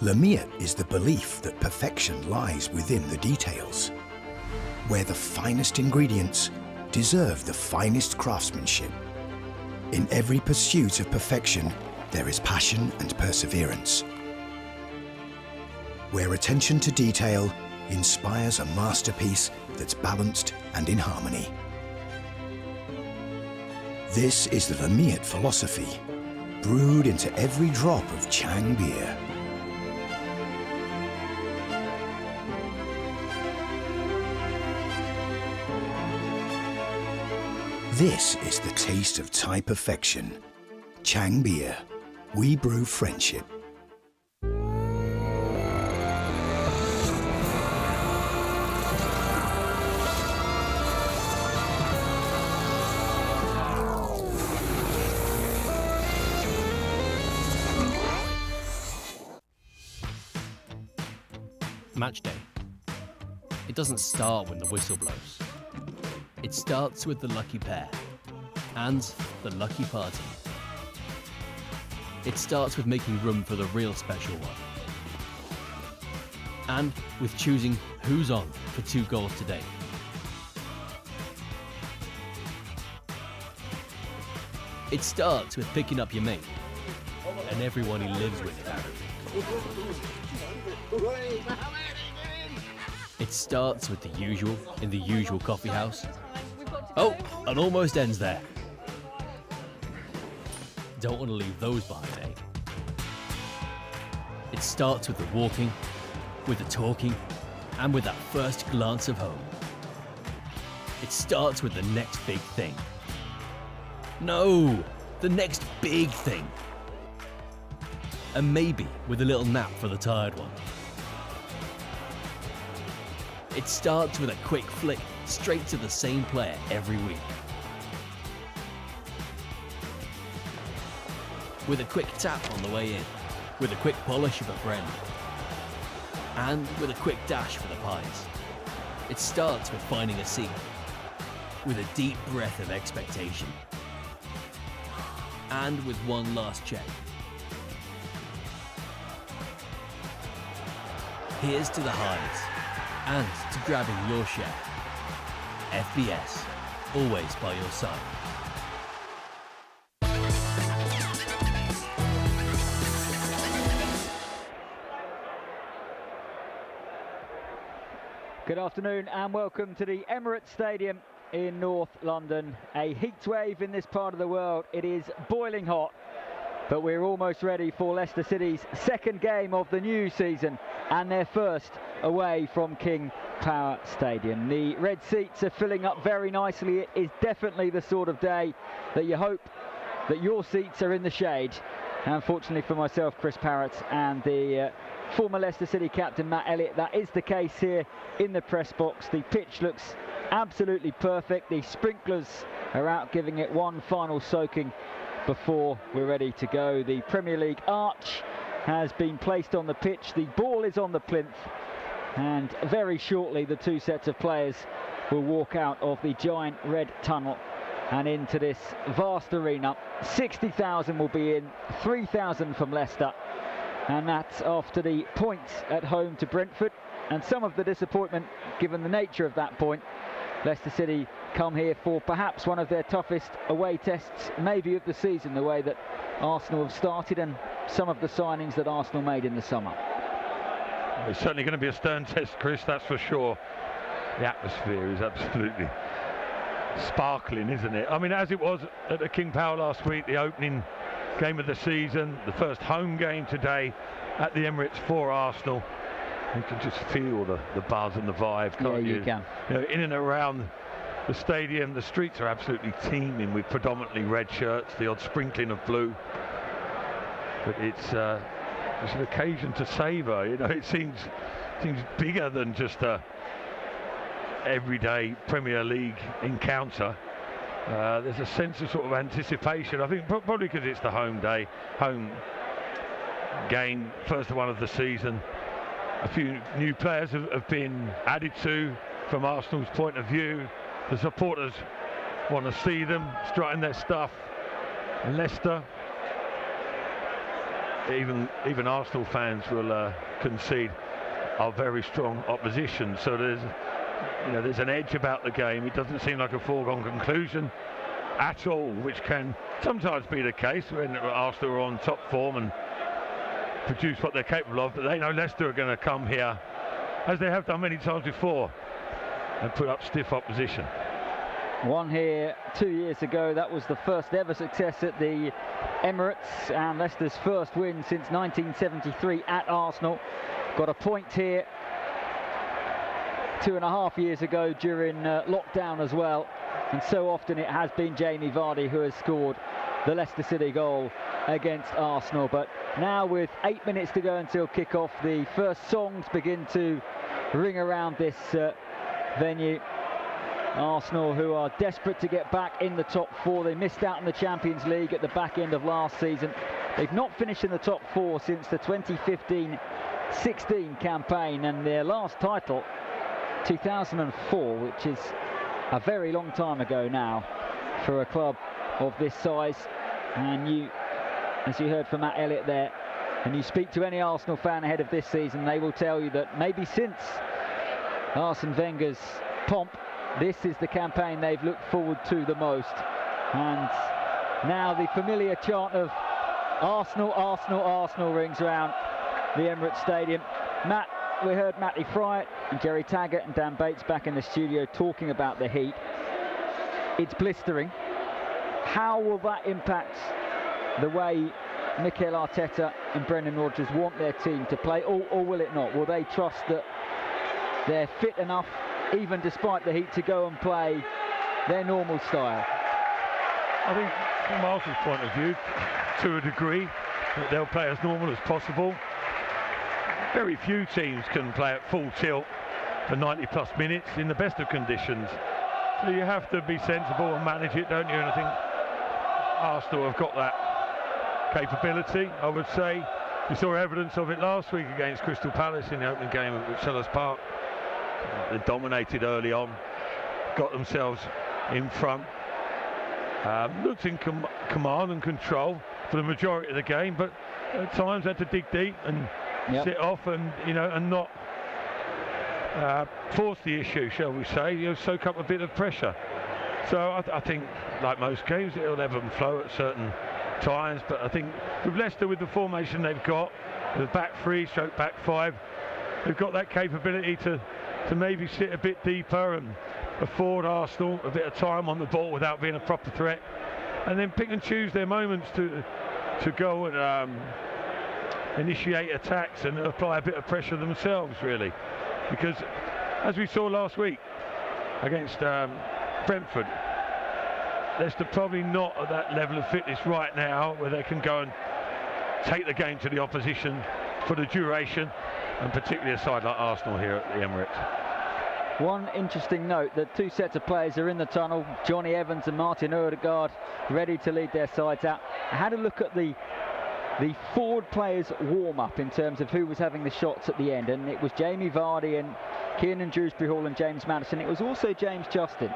Lamiat is the belief that perfection lies within the details, where the finest ingredients deserve the finest craftsmanship. In every pursuit of perfection, there is passion and perseverance, where attention to detail inspires a masterpiece that's balanced and in harmony. This is the Lamiat philosophy, brewed into every drop of Chang beer. This is the taste of Thai perfection. Chang beer. We brew friendship. Match day. It doesn't start when the whistle blows. It starts with the lucky pair and the lucky party. It starts with making room for the real special one. And with choosing who's on for 2 goals today. It starts with picking up your mate and everyone he lives with. It starts with the usual in the usual coffee house. Oh, and almost ends there. Don't want to leave those behind, eh? It starts with the walking, with the talking, and with that first glance of home. It starts with the next big thing. No, the next big thing. And maybe with a little nap for the tired one. It starts with a quick flick straight to the same player every week. With a quick tap on the way in, with a quick polish of a friend, and with a quick dash for the pies. It starts with finding a seat, with a deep breath of expectation, and with one last check. Here's to the highs, and to grabbing your share. FBS, always by your side. Good afternoon and welcome to the Emirates Stadium in North London. A heat wave in this part of the world. It is boiling hot, but we're almost ready for Leicester City's second game of the new season and their first away from King Power Stadium. The red seats are filling up very nicely. It is definitely the sort of day that you hope that your seats are in the shade. Unfortunately for myself, Chris Parrott, and the former Leicester City captain Matt Elliott, that is the case here in the press box. The pitch looks absolutely perfect. The sprinklers are out giving it one final soaking before we're ready to go. The Premier League arch has been placed on the pitch. The ball is on the plinth, and very shortly the 2 sets of players will walk out of the giant red tunnel and into this vast arena. 60,000 will be in, 3,000 from Leicester, And that's after the point at home to Brentford. And some of the disappointment, given the nature of that point. Leicester City come here for perhaps one of their toughest away tests, maybe of the season, the way that Arsenal have started and some of the signings that Arsenal made in the summer. It's certainly going to be a stern test, Chris, that's for sure. The atmosphere is absolutely sparkling, isn't it? I mean, as it was at the King Power last week, the opening game of the season, the first home game today at the Emirates for Arsenal. You can just feel the buzz and the vibe, can't you? You can. You know, in and around the stadium, the streets are absolutely teeming with predominantly red shirts, the odd sprinkling of blue. But it's an occasion to savour. You know, it seems bigger than just a everyday Premier League encounter. There's a sense of sort of anticipation. I think probably because it's the home game, first one of the season. A few new players have been added to from Arsenal's point of view. The supporters want to see them strutting their stuff. Leicester, even Arsenal fans will concede, are very strong opposition. So there's an edge about the game. It doesn't seem like a foregone conclusion at all, which can sometimes be the case when Arsenal are on top form and produce what they're capable of, but they know Leicester are going to come here, as they have done many times before, and put up stiff opposition. Won here 2 years ago. That was the first ever success at the Emirates, and Leicester's first win since 1973 at Arsenal. Got a point here 2.5 years ago during lockdown as well, and so often it has been Jamie Vardy who has scored the Leicester City goal against Arsenal. But now, with 8 minutes to go until kick-off, the first songs begin to ring around this venue. Arsenal, who are desperate to get back in the top four. They missed out in the Champions League at the back end of last season. They've not finished in the top four since the 2015-16 campaign, and their last title 2004, which is a very long time ago now for a club of this size. And you, as you heard from Matt Elliott there, and you speak to any Arsenal fan ahead of this season, they will tell you that maybe since Arsene Wenger's pomp, this is the campaign they've looked forward to the most. And now the familiar chant of Arsenal, Arsenal, Arsenal rings around the Emirates Stadium. Matt, we heard Matty Fryatt and Jerry Taggart and Dan Bates back in the studio talking about the heat. It's blistering. How will that impact the way Mikel Arteta and Brendan Rodgers want their team to play, or will it not? Will they trust that they're fit enough, even despite the heat, to go and play their normal style? I think from Arsenal's point of view, to a degree, that they'll play as normal as possible. Very few teams can play at full tilt for 90+ minutes in the best of conditions. So you have to be sensible and manage it, don't you? And I think Arsenal have got that capability, I would say. We saw evidence of it last week against Crystal Palace in the opening game at Sellers Park. They dominated early on, got themselves in front, looked in command and control for the majority of the game, but at times had to dig deep and sit off and not force the issue, shall we say, soak up a bit of pressure. So I think, like most games, it'll ebb and flow at certain times, but I think with Leicester, with the formation they've got, the back three, stroke back five, they've got that capability to maybe sit a bit deeper and afford Arsenal a bit of time on the ball without being a proper threat, and then pick and choose their moments to go and initiate attacks and apply a bit of pressure themselves, really. Because as we saw last week against Brentford, Leicester probably not at that level of fitness right now where they can go and take the game to the opposition for the duration, and particularly a side like Arsenal here at the Emirates. One interesting note, that two sets of players are in the tunnel, Johnny Evans and Martin Odegaard, ready to lead their sides out. I had a look at the forward players' warm-up in terms of who was having the shots at the end, and it was Jamie Vardy and Kiernan Dewsbury-Hall and James Maddison. It was also James Justin.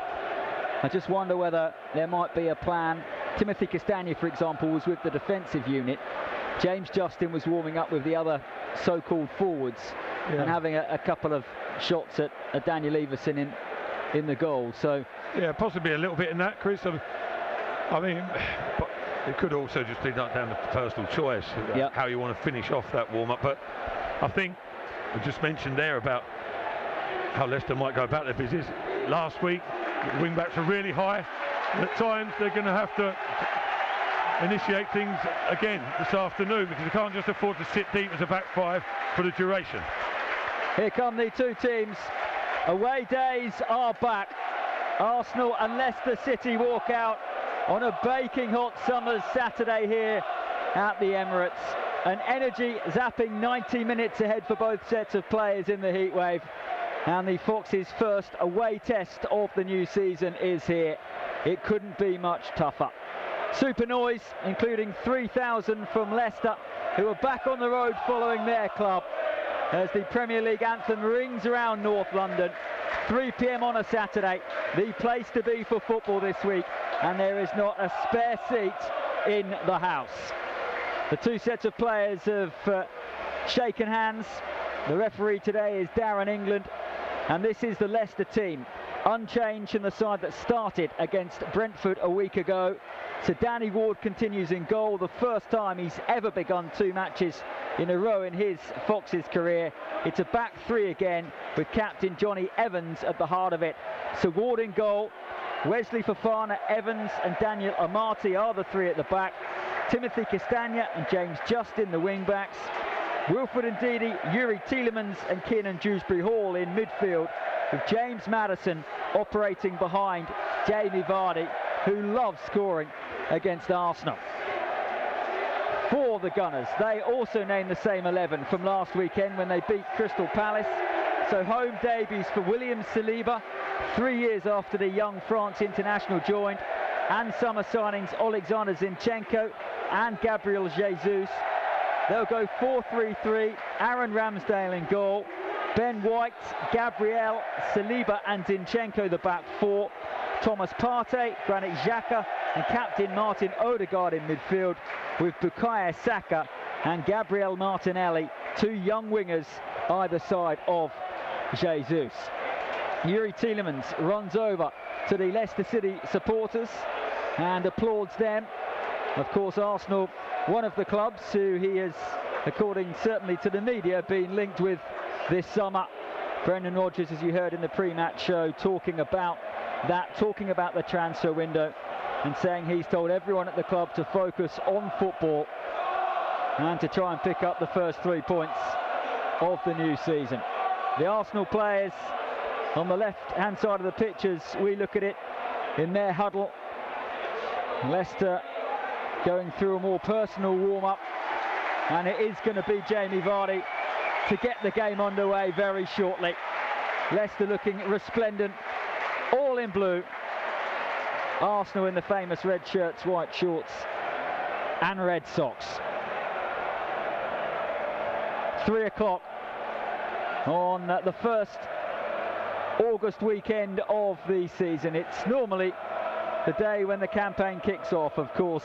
I just wonder whether there might be a plan. Timothy Castagne, for example, was with the defensive unit. James Justin was warming up with the other so-called forwards and having a couple of shots at Daniel Everson in the goal. So yeah, possibly a little bit in that, Chris. I mean, but it could also just be down to personal choice, how you want to finish off that warm-up. But I think we just mentioned there about how Leicester might go about their business. Last week, the wing-backs were really high. And at times, they're going to have to initiate things again this afternoon, because they can't just afford to sit deep as a back five for the duration. Here come the two teams. Away days are back. Arsenal and Leicester City walk out on a baking hot summer's Saturday here at the Emirates. An energy zapping 90 minutes ahead for both sets of players in the heatwave. And the Foxes' first away test of the new season is here. It couldn't be much tougher. Super noise, including 3,000 from Leicester, who are back on the road following their club, as the Premier League anthem rings around North London. 3 p.m. on a Saturday, the place to be for football this week, and there is not a spare seat in the house. The two sets of players have shaken hands. The referee today is Darren England, and this is the Leicester team, unchanged from the side that started against Brentford a week ago. So Danny Ward continues in goal, the first time he's ever begun 2 matches in a row in his Foxes career. It's a back 3 again, with captain Johnny Evans at the heart of it. So Ward in goal, Wesley Fofana, Evans and Daniel Amati are the 3 at the back. Timothy Castagna and James Justin the wing backs. Wilfred Ndidi, Yuri Tielemans and Kiernan Dewsbury-Hall in midfield, with James Maddison operating behind Jamie Vardy, who loves scoring against Arsenal. For the Gunners, they also named the same 11 from last weekend when they beat Crystal Palace. So home debuts for William Saliba, 3 years after the young France international joined, and summer signings Alexander Zinchenko and Gabriel Jesus. They'll go 4-3-3, Aaron Ramsdale in goal, Ben White, Gabriel, Saliba and Zinchenko the back 4, Thomas Partey, Granit Xhaka and captain Martin Odegaard in midfield, with Bukayo Saka and Gabriel Martinelli, 2 young wingers either side of Jesus. Yuri Tielemans runs over to the Leicester City supporters and applauds them. Of course, Arsenal, one of the clubs who he has, according certainly to the media, been linked with this summer. Brendan Rodgers, as you heard in the pre-match show, talking about the transfer window, and saying he's told everyone at the club to focus on football and to try and pick up the first 3 points of the new season. The Arsenal players on the left-hand side of the pitch, as we look at it in their huddle. Leicester going through a more personal warm-up, and it is going to be Jamie Vardy to get the game underway very shortly. Leicester looking resplendent, all in blue. Arsenal in the famous red shirts, white shorts and red socks. 3 o'clock on the first August weekend of the season. It's normally the day when the campaign kicks off. Of course,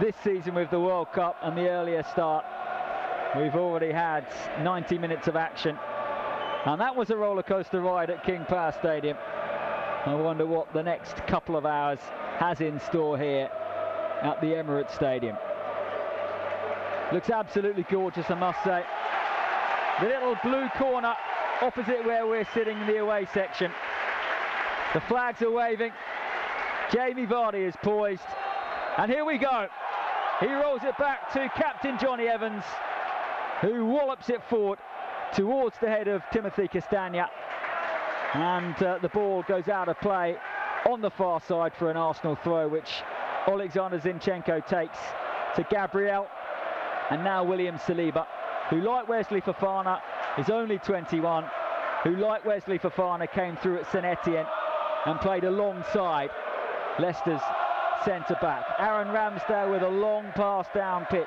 this season with the World Cup and the earlier start, we've already had 90 minutes of action, and that was a roller coaster ride at King Power Stadium. I wonder what the next couple of hours has in store here at the Emirates Stadium. Looks absolutely gorgeous, I must say. The little blue corner opposite where we're sitting in the away section. The flags are waving. Jamie Vardy is poised, and here we go. He rolls it back to captain Johnny Evans, who wallops it forward towards the head of Timothy Castagna, and the ball goes out of play on the far side for an Arsenal throw, which Alexander Zinchenko takes to Gabriel, and now William Saliba, who, like Wesley Fofana, is only 21, who, like Wesley Fofana, came through at St Etienne and played alongside Leicester's centre-back. Aaron Ramsdale with a long pass down pitch.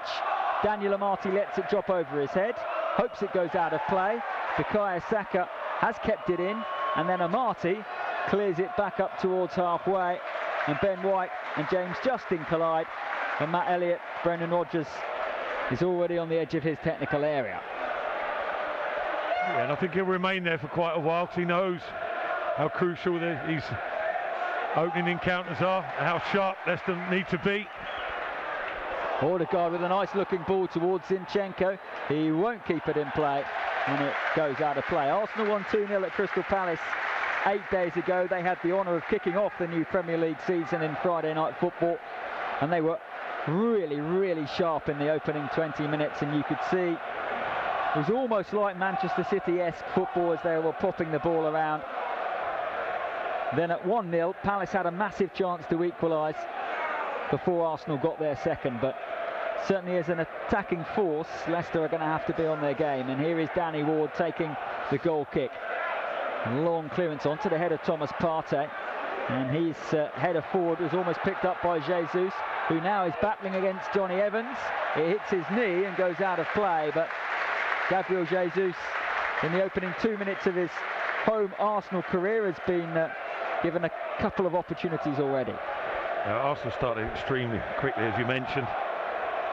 Daniel Amati lets it drop over his head, hopes it goes out of play. Bukayo Saka has kept it in, and then Amati clears it back up towards halfway, and Ben White and James Justin collide, and Matt Elliott, Brendan Rodgers is already on the edge of his technical area. Yeah, and I think he'll remain there for quite a while because he knows how crucial these opening encounters are, how sharp Leicester need to be. Odegaard with a nice looking ball towards Zinchenko. He won't keep it in play and it goes out of play. Arsenal won 2-0 at Crystal Palace 8 days ago. They had the honour of kicking off the new Premier League season in Friday night football, and they were really sharp in the opening 20 minutes, and you could see it was almost like Manchester City-esque football as they were popping the ball around. Then at 1-0, Palace had a massive chance to equalise before Arsenal got their second, but certainly as an attacking force, Leicester are going to have to be on their game. And here is Danny Ward taking the goal kick. Long clearance onto the head of Thomas Partey, and his header forward was almost picked up by Jesus, who now is battling against Johnny Evans. It hits his knee and goes out of play, but Gabriel Jesus, in the opening 2 minutes of his home Arsenal career, has been given a couple of opportunities already. Arsenal started extremely quickly, as you mentioned.